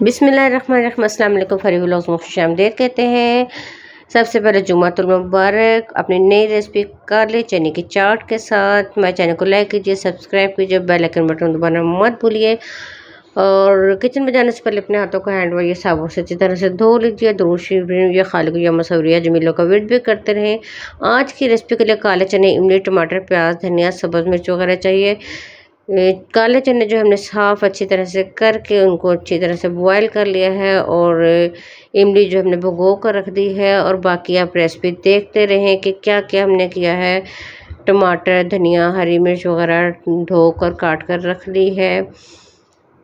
बिस्मिल्लाहिर्रहमानिर्रहीम अस्सलाम वालेकुम फरी व्लॉग्स में खुशामदीद कहते हैं। सबसे पहले जुम्मतुल मुबारक। अपनी नई रेसिपी काले चने की चाट के साथ मेरे चैनल को लाइक कीजिए, सब्सक्राइब कीजिए, बेल आइकन बटन दबाना मत भूलिए। और किचन में जाने से पहले अपने हाथों को हैंड वॉश या साबुन से अच्छी तरह से धो लीजिए। दुरूद शरीफ या खालिक या मसवरिया जमीलों का वेट भी करते रहें। आज की रेसिपी के लिए काले चने, इमली, टमाटर, प्याज, धनिया, सब्ज़ मिर्च वगैरह चाहिए। काले चने जो हमने साफ़ अच्छी तरह से करके उनको अच्छी तरह से बॉयल कर लिया है, और इमली जो हमने भिगो कर रख दी है। और बाकी आप रेसिपी देखते रहें कि क्या क्या हमने किया है। टमाटर, धनिया, हरी मिर्च वगैरह धोकर काट कर रख ली है।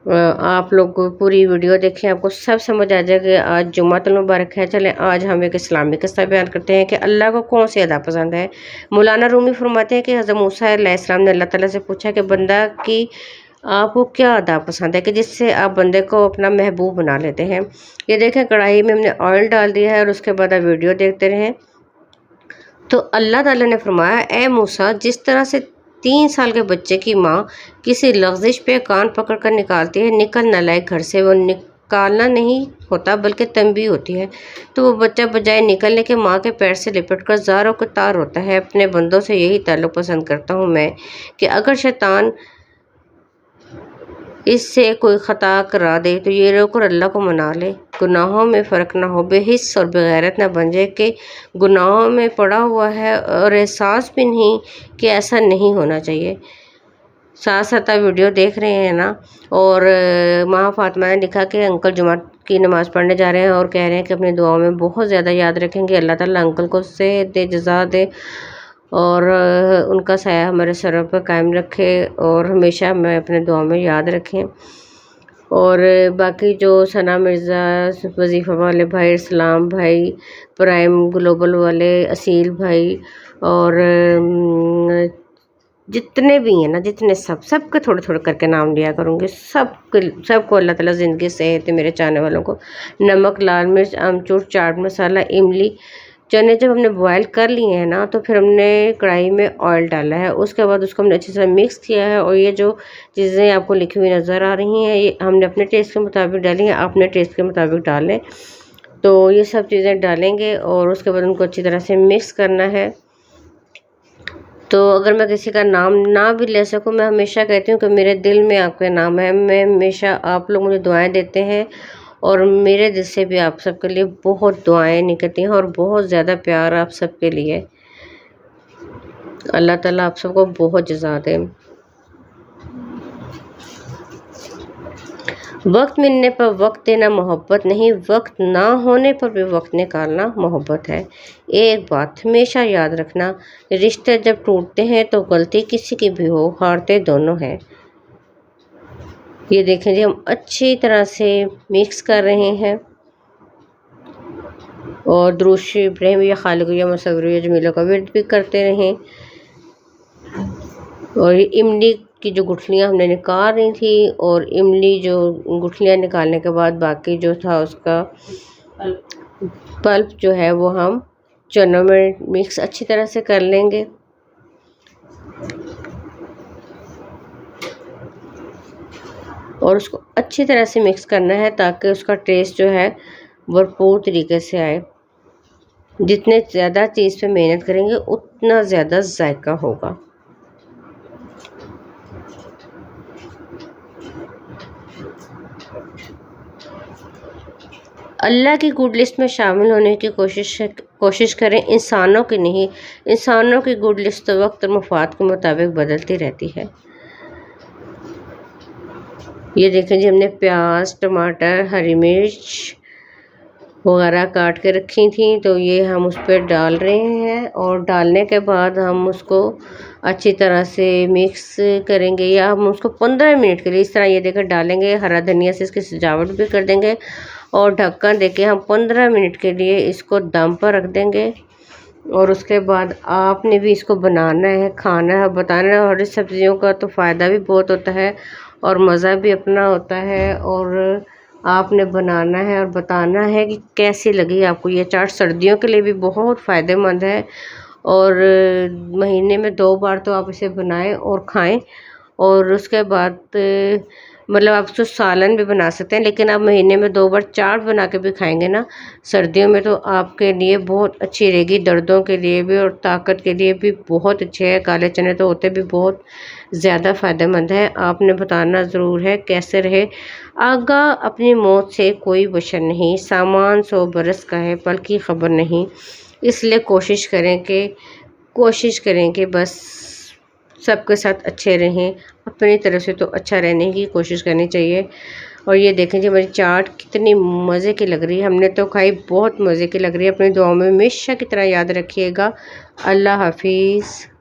आप लोग पूरी वीडियो देखें, आपको सब समझ आ जाएगा। आज जुम्मतुल मुबारक है। चलें आज हम एक इस्लामी किस्सा बयान करते हैं कि अल्लाह को कौन सी अदा पसंद है। मौलाना रूमी फरमाते हैं कि हज़रत मूसा अलैहिस्सलाम ने अल्लाह ताला से पूछा कि बंदा की आपको क्या अदा पसंद है कि जिससे आप बंदे को अपना महबूब बना लेते हैं। ये देखें कढ़ाई में हमने ऑयल डाल दिया है और उसके बाद आप वीडियो देखते रहें। तो अल्लाह ताला ने फरमाया, ए मूसा, जिस तरह से 3 साल के बच्चे की माँ किसी लग़ज़िश पे कान पकड़ कर निकालती है, निकल न लाए घर से, वो निकालना नहीं होता बल्कि तंबीह होती है, तो वो बच्चा बजाय निकलने के माँ के पैर से लिपट कर ज़ारों के तार होता है। अपने बंदों से यही ताल्लुक़ पसंद करता हूँ मैं कि अगर शैतान इससे कोई ख़ता करा दे तो ये रोकर अल्लाह को मना ले। गुनाहों में फ़र्क ना हो, बेहिस और बेगैरत ना बन जाए कि गुनाहों में पड़ा हुआ है और एहसास भी नहीं कि ऐसा नहीं होना चाहिए। साथ साथ आप वीडियो देख रहे हैं ना। और माँ फातिमा ने लिखा कि अंकल जुमा की नमाज़ पढ़ने जा रहे हैं और कह रहे हैं कि अपनी दुआओं में बहुत ज़्यादा याद रखेंगे। अल्लाह ताला अंकल को सेहत दे, जज़ा दे, और उनका साया हमारे सरों पर कायम रखे और हमेशा हमें अपने दुआ में याद रखें। और बाकी जो सना मिर्ज़ा, वजीफ़ा वाले भाई, इस्लाम भाई, प्राइम ग्लोबल वाले, असील भाई, और जितने भी हैं ना, जितने सबके थोड़े थोड़े करके नाम लिया करूँगी। सबको अल्लाह ताला ज़िंदगी सेहत, मेरे चाहने वालों को। नमक, लाल मिर्च, अमचूर, चाट मसाला, इमली। चने जब हमने बॉयल कर लिए हैं ना, तो फिर हमने कढ़ाई में ऑयल डाला है। उसके बाद उसको हमने अच्छे से मिक्स किया है। और ये जो चीज़ें आपको लिखी हुई नज़र आ रही हैं, ये हमने अपने टेस्ट के मुताबिक डाली हैं, अपने टेस्ट के मुताबिक डाल लें। तो ये सब चीज़ें डालेंगे और उसके बाद उनको अच्छी तरह से मिक्स करना है। तो अगर मैं किसी का नाम ना भी ले सकूं, मैं हमेशा कहती हूँ कि मेरे दिल में आपका नाम है। मैं हमेशा, आप लोग मुझे दुआएं देते हैं और मेरे दिल से भी आप सबके लिए बहुत दुआएं निकलती हैं और बहुत ज़्यादा प्यार आप सबके लिए। अल्लाह ताला आप सबको बहुत जज़ा दे। वक्त मिलने पर वक्त देना मोहब्बत नहीं, वक्त ना होने पर भी वक्त निकालना मोहब्बत है। एक बात हमेशा याद रखना, रिश्ते जब टूटते हैं तो गलती किसी की भी हो, हारते दोनों हैं। ये देखें जी, हम अच्छी तरह से मिक्स कर रहे हैं। और दुरूद शरीफ इब्राहिम या खालिक या मसवरिया जमीलों का वेट भी करते रहें। और ये इमली की जो गुठलियाँ हमने निकाल रही थी, और इमली जो गुठलियाँ निकालने के बाद बाकी जो था उसका पल्प जो है वो हम चनों में मिक्स अच्छी तरह से कर लेंगे। और उसको अच्छी तरह से मिक्स करना है ताकि उसका टेस्ट जो है भरपूर तरीके से आए। जितने ज़्यादा चीज़ पे मेहनत करेंगे उतना ज़्यादा जायका होगा। अल्लाह की गुड लिस्ट में शामिल होने की कोशिश करें, इंसानों की नहीं। इंसानों की गुड लिस्ट तो वक्त और मफाद के मुताबिक बदलती रहती है। ये देखें जी, हमने प्याज, टमाटर, हरी मिर्च वगैरह काट के रखी थी, तो ये हम उस पर डाल रहे हैं। और डालने के बाद हम उसको अच्छी तरह से मिक्स करेंगे, या हम उसको 15 मिनट के लिए इस तरह ये देकर डालेंगे। हरा धनिया से इसकी सजावट भी कर देंगे और ढक्कन देके हम 15 मिनट के लिए इसको दम पर रख देंगे। और उसके बाद आपने भी इसको बनाना है, खाना है, बताना है। और इस सब्जियों का तो फ़ायदा भी बहुत होता है और मज़ा भी अपना होता है। और आपने बनाना है और बताना है कि कैसी लगी आपको ये चाट। सर्दियों के लिए भी बहुत फ़ायदेमंद है और महीने में 2 बार तो आप इसे बनाएं और खाएं। और उसके बाद मतलब आप उसको सालन भी बना सकते हैं, लेकिन आप महीने में 2 बार चाट बना के भी खाएंगे ना सर्दियों में, तो आपके लिए बहुत अच्छी रहेगी। दर्दों के लिए भी और ताकत के लिए भी बहुत अच्छे है। काले चने तो होते भी बहुत ज़्यादा फ़ायदेमंद है। आपने बताना ज़रूर है कैसे रहे। आगा अपनी मौत से कोई बशर नहीं, सामान 100 बरस का है पल की खबर नहीं। इसलिए कोशिश करें कि बस सबके साथ अच्छे रहें। अपनी तरफ से तो अच्छा रहने की कोशिश करनी चाहिए। और ये देखें जी हमारी चाट कितनी मज़े की लग रही है। हमने तो खाई, बहुत मज़े की लग रही है। अपनी दुआओं में हमेशा की तरह याद रखिएगा। अल्लाह हाफ़िज़।